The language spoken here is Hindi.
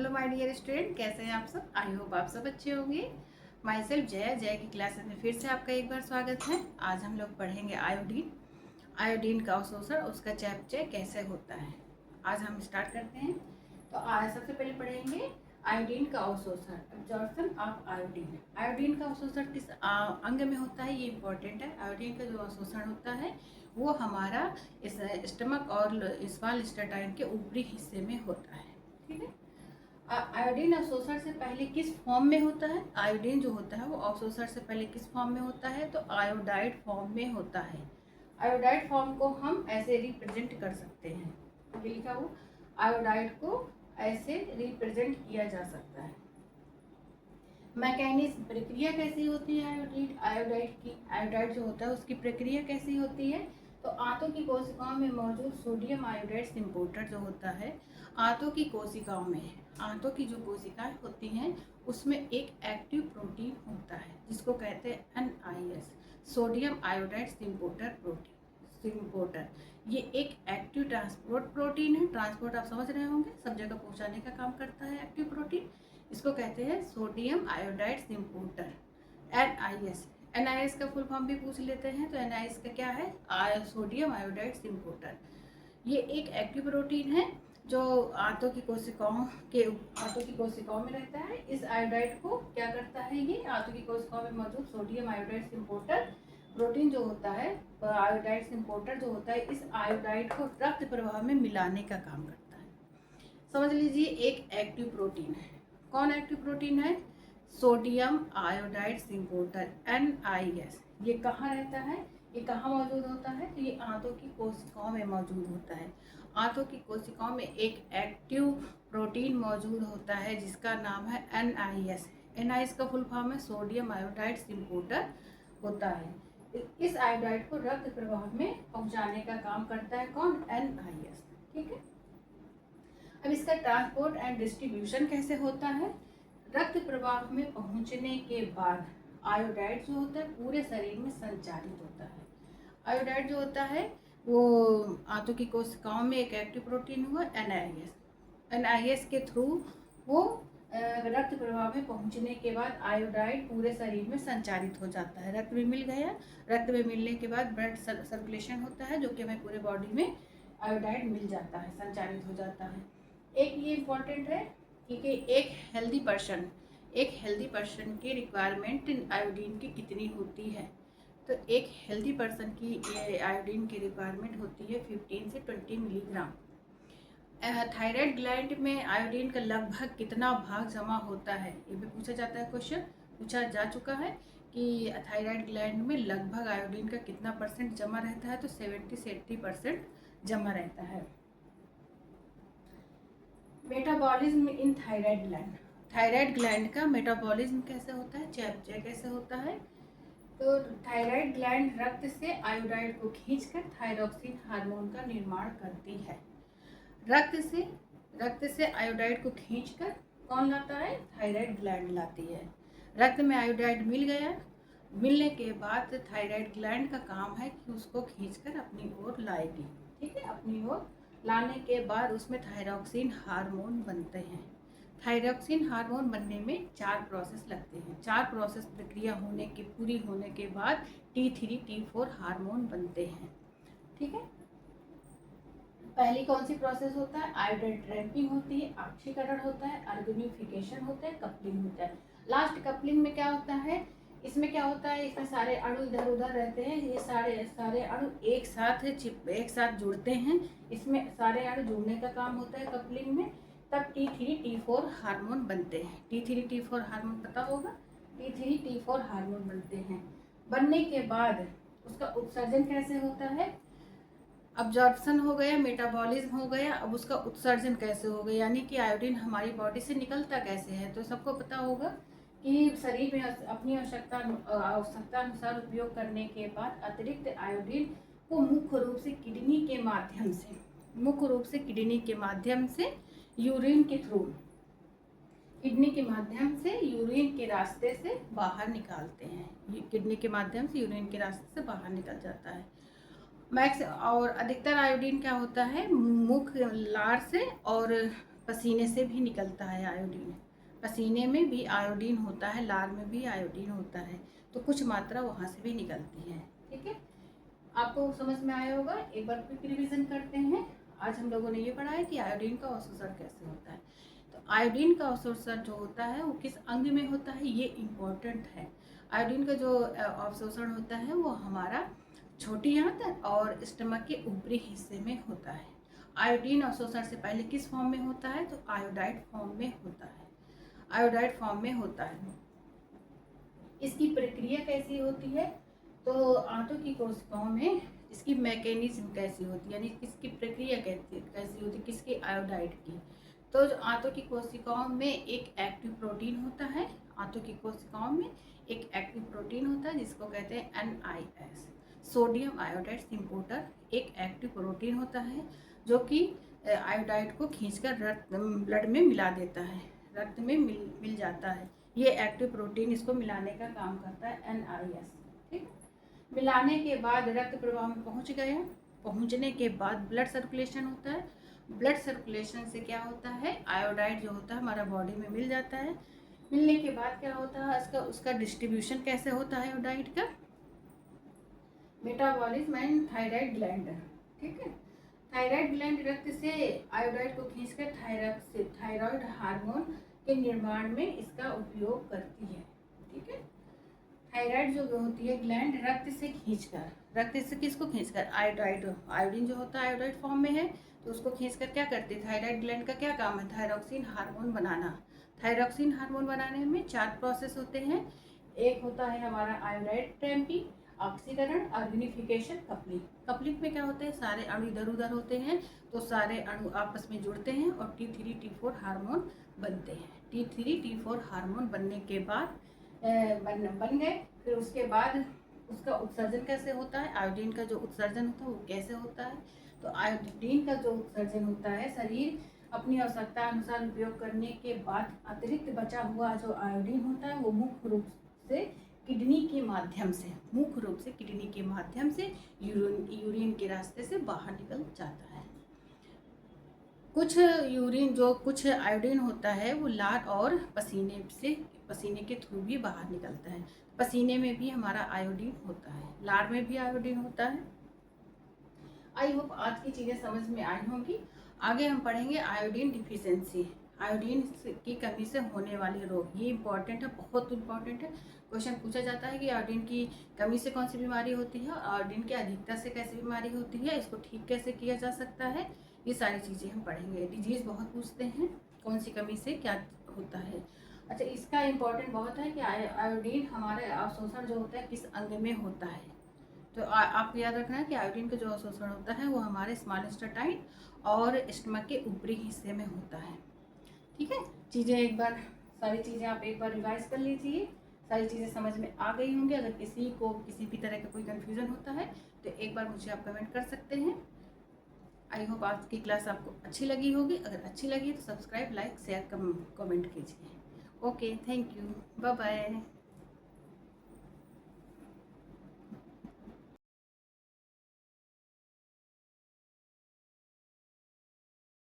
हेलो माय डियर स्टूडेंट, कैसे हैं आप सब। आई होप आप सब अच्छे होंगे। माई सेल्फ जय की क्लासेस में फिर से आपका एक बार स्वागत है। आज हम लोग पढ़ेंगे आयोडीन। आयोडीन का अवशोषण, उसका चयापचय कैसे होता है। आज हम स्टार्ट करते हैं। तो आज सबसे पहले पढ़ेंगे आयोडीन का अवशोषण, एब्जॉर्प्शन ऑफ आयोडीन। आयोडीन का अवशोषण किस अंग में होता है, ये इंपॉर्टेंट है। आयोडीन का जो अवशोषण होता है वो हमारा इस स्टमक और स्मॉल इंटेस्टाइन के ऊपरी हिस्से में होता है। ठीक है। आयोडीन अवशोषण से पहले किस फॉर्म में होता है। आयोडीन जो होता है वो अवशोषण से पहले किस फॉर्म में होता है, तो आयोडाइड फॉर्म में होता है। आयोडाइड फॉर्म को हम ऐसे रिप्रेजेंट कर सकते हैं, ये लिखा हो, आयोडाइड को ऐसे रिप्रेजेंट किया जा सकता है। मैकेनिज्म, प्रक्रिया कैसी होती है आयोडाइड की। आयोडाइड जो होता है उसकी प्रक्रिया कैसी होती है, तो आंतों की कोशिकाओं में मौजूद सोडियम आयोडाइड सिम्पोटर जो होता है, आंतों की कोशिकाओं में, आंतों की जो कोशिकाएं होती हैं उसमें एक एक्टिव प्रोटीन होता है जिसको कहते हैं NIS, सोडियम आयोडाइड सिम्पोटर प्रोटीन। सिम्पोटर ये एक एक्टिव ट्रांसपोर्ट प्रोटीन है। ट्रांसपोर्ट आप समझ रहे होंगे, सब जगह पहुंचाने का काम करता है एक्टिव प्रोटीन। इसको कहते हैं सोडियम आयोडाइड सिम्पोटर, NIS। NIS का फुल फॉर्म भी पूछ लेते हैं, तो NIS का क्या है, सोडियम आयोडाइड सिम्पोटर। ये एक एक्टिव प्रोटीन है जो आंतों की कोशिकाओं में रहता है। इस आयोडाइड को क्या करता है, ये आंतों की कोशिकाओं में मौजूद सोडियम आयोडाइड सिम्पोटर प्रोटीन जो होता है, आयोडाइड सिम्पोटर जो होता है, इस आयोडाइड को रक्त प्रवाह में मिलाने का काम करता है। समझ लीजिए एक एक्टिव प्रोटीन है। कौन एक्टिव प्रोटीन है, सोडियम आयोडाइड सिम्पोटर, NIS। ये कहाँ रहता है, ये कहाँ मौजूद होता है, तो ये आंतों की कोशिकाओं में मौजूद होता है। आंतों की कोशिकाओं में एक एक्टिव प्रोटीन मौजूद होता है जिसका नाम है NIS। NIS का फुल फॉर्म है सोडियम आयोडाइड सिम्पोटर होता है। इस आयोडाइड को रक्त प्रवाह में पहुंचाने का काम करता है कौन, NIS। ठीक है। अब इसका ट्रांसपोर्ट एंड डिस्ट्रीब्यूशन कैसे होता है। रक्त प्रवाह में पहुंचने के बाद आयोडाइड जो होता है पूरे शरीर में संचारित होता है। आयोडाइड जो होता है वो आंतों की कोशिकाओं में एक एक्टिव प्रोटीन हुआ NIS के थ्रू वो रक्त प्रवाह में पहुंचने के बाद आयोडाइड पूरे शरीर में संचारित हो जाता है। रक्त में मिल गया, रक्त में मिलने के बाद ब्लड सर्कुलेशन होता है जो कि हमें पूरे बॉडी में आयोडाइड मिल जाता है, संचारित हो जाता है। एक ये इम्पॉर्टेंट है कि एक हेल्दी पर्सन की रिक्वायरमेंट आयोडीन की कितनी होती है, तो एक हेल्दी पर्सन की आयोडीन की रिक्वायरमेंट होती है 15 से 20 मिलीग्राम। थायराइड ग्लैंड में आयोडीन का लगभग कितना भाग जमा होता है, ये भी पूछा जाता है, क्वेश्चन पूछा जा चुका है कि थायराइड ग्लैंड में लगभग आयोडीन का कितना परसेंट जमा रहता है, तो 70 से 80% जमा रहता है। मेटाबॉलिज्म इन थायराइड ग्लैंड, थायराइड ग्लैंड का मेटाबॉलिज्म कैसे होता है, चयापचय कैसे होता है, तो थायराइड ग्लैंड रक्त से आयोडाइड को खींचकर थायरोक्सिन हार्मोन का निर्माण करती है। रक्त से आयोडाइड को खींचकर कौन लाता है, थायराइड ग्लैंड लाती है। रक्त में आयोडाइड मिल गया, मिलने के बाद थायराइड ग्लैंड का काम है कि उसको खींचकर अपनी ओर लाएगी। ठीक है, अपनी ओर लाने के बाद उसमें थायरोक्सिन हार्मोन बनते हैं। थायरोक्सिन हार्मोन बनने में 4 प्रोसेस लगते हैं। 4 प्रोसेस प्रक्रिया पूरी होने के बाद T3 T4 हार्मोन बनते हैं। ठीक है। पहली कौन सी प्रोसेस होता है, आयोडाइड ट्रैपिंग होती है, ऑक्सीकरण होता है, ऑर्गेनिफिकेशन होता है, कपलिंग होता है। लास्ट कपलिंग में क्या होता है, इसमें क्या होता है, इसमें सारे अणु इधर उधर रहते हैं, ये सारे अणु एक साथ जुड़ते हैं। इसमें सारे अणु जुड़ने का काम होता है कपलिंग में, तब T3 T4 हार्मोन बनते हैं। T3 T4 हार्मोन पता होगा, T3 T4 हार्मोन बनते हैं। बनने के बाद उसका उत्सर्जन कैसे होता है, अब्जॉर्प्शन हो गया, मेटाबॉलिज्म हो गया, अब उसका उत्सर्जन कैसे होगा, यानी कि आयोडीन हमारी बॉडी से निकलता कैसे है। तो सबको पता होगा कि शरीर में अपनी आवश्यकता अनुसार उपयोग करने के बाद अतिरिक्त आयोडीन को मुख्य रूप से किडनी के माध्यम से यूरिन के थ्रू, किडनी के माध्यम से यूरिन के रास्ते से बाहर निकालते हैं। किडनी के माध्यम से यूरिन के रास्ते से बाहर निकल जाता है। मैक्स और अधिकतर आयोडीन क्या होता है, मुख लार से और पसीने से भी निकलता है आयोडीन। पसीने में भी आयोडीन होता है, लार में भी आयोडीन होता है, तो कुछ मात्रा वहाँ से भी निकलती है। ठीक है, आपको समझ में आया होगा। एक बार क्विक रिवीजन करते हैं। आज हम लोगों ने ये पढ़ा है कि आयोडीन का अवशोषण कैसे होता है। तो आयोडीन का अवशोषण जो होता है वो किस अंग में होता है, ये इम्पोर्टेंट है। आयोडीन का जो अवशोषण होता है वो हमारा छोटी आंत और स्टमक के ऊपरी हिस्से में होता है। आयोडीन अवशोषण से पहले किस फॉर्म में होता है, तो आयोडाइड फॉर्म में होता है। आयोडाइड फॉर्म में होता है। इसकी प्रक्रिया कैसी होती है, तो आंतों की कोशिकाओं में इसकी मैकेनिज्म कैसी होती है, यानी किसकी प्रक्रिया कैसी होती है, किसकी, आयोडाइड की। तो आंतों की कोशिकाओं में एक एक्टिव प्रोटीन होता है। आंतों की कोशिकाओं में एक एक्टिव प्रोटीन होता है जिसको कहते हैं NIS, सोडियम आयोडाइड सिम्पोटर। एक एक्टिव प्रोटीन होता है जो कि आयोडाइड को खींचकर ब्लड में मिला देता है, रक्त में मिल जाता है। ये एक्टिव प्रोटीन इसको मिलाने का काम करता है, NIS। ठीक है, मिलाने के बाद रक्त प्रवाह में पहुंच गया। पहुंचने के बाद ब्लड सर्कुलेशन होता है। ब्लड सर्कुलेशन से क्या होता है, आयोडाइड जो होता है हमारा बॉडी में मिल जाता है। मिलने के बाद क्या होता है, उसका डिस्ट्रीब्यूशन कैसे होता है आयोडाइड का, मेटाबॉलिज्म एंड थायराइड ग्लैंड। ठीक है, थायराइड ग्लैंड रक्त से आयोडाइड को खींचकर थायराइड हार्मोन के निर्माण में इसका उपयोग करती है। ठीक है, थायराइड जो होती है ग्लैंड रक्त से किसको खींचकर, आयोडीन जो होता है आयोडाइड फॉर्म में है, तो उसको खींचकर क्या करती है, थायराइड ग्लैंड का क्या काम है, थायरॉक्सिन हार्मोन बनाना। थायरॉक्सिन हार्मोन बनाने में 4 प्रोसेस होते हैं। एक होता है हमारा आयोडाइड ट्रैपिंग, ऑक्सीकरण, अर्गनिफिकेशन, कपलिंग। कपलिंग में क्या होते हैं, सारे अणु इधर उधर होते हैं, तो सारे अणु आपस में जुड़ते हैं और T3 T4 हार्मोन बनते हैं। T3 T4 हार्मोन बनने के बाद बन गए, फिर उसके बाद उसका उत्सर्जन कैसे होता है, आयोडीन का जो उत्सर्जन होता है वो कैसे होता है, तो आयोडीन का जो उत्सर्जन होता है शरीर अपनी आवश्यकता अनुसार उपयोग करने के बाद अतिरिक्त बचा हुआ जो आयोडीन होता है वो मुख्य रूप से किडनी के माध्यम से यूरिन के रास्ते से बाहर निकल जाता है। कुछ आयोडीन होता है वो लार और पसीने के थ्रू भी बाहर निकलता है। पसीने में भी हमारा आयोडीन होता है, लार में भी आयोडीन होता है। आई होप आज की चीज़ें समझ में आई होंगी। आगे हम पढ़ेंगे आयोडीन डिफिशियंसी, आयोडीन की कमी से होने वाले रोग। ये इम्पॉर्टेंट है, बहुत इम्पॉर्टेंट है। क्वेश्चन पूछा जाता है कि आयोडीन की कमी से कौन सी बीमारी होती है, आयोडीन की अधिकता से कैसी बीमारी होती है, इसको ठीक कैसे किया जा सकता है, ये सारी चीज़ें हम पढ़ेंगे। डिजीज़ बहुत पूछते हैं, कौन सी कमी से क्या होता है। अच्छा, इसका इम्पोर्टेंट बहुत है कि आयोडीन हमारे अवशोषण जो होता है किस अंग में होता है। तो आपको याद रखना है कि आयोडीन का जो अवशोषण होता है वो हमारे स्मॉल इंटेस्टाइन और स्टमक के ऊपरी हिस्से में होता है। ठीक है, सारी चीज़ें आप एक बार रिवाइज कर लीजिए। सारी चीज़ें समझ में आ गई होंगी। अगर किसी को किसी भी तरह का कोई कन्फ्यूज़न होता है तो एक बार मुझे आप कमेंट कर सकते हैं। आई होप आज की क्लास आपको अच्छी लगी होगी। अगर अच्छी लगी तो सब्सक्राइब, लाइक, शेयर, कमेंट कीजिए। Okay, thank you, bye bye.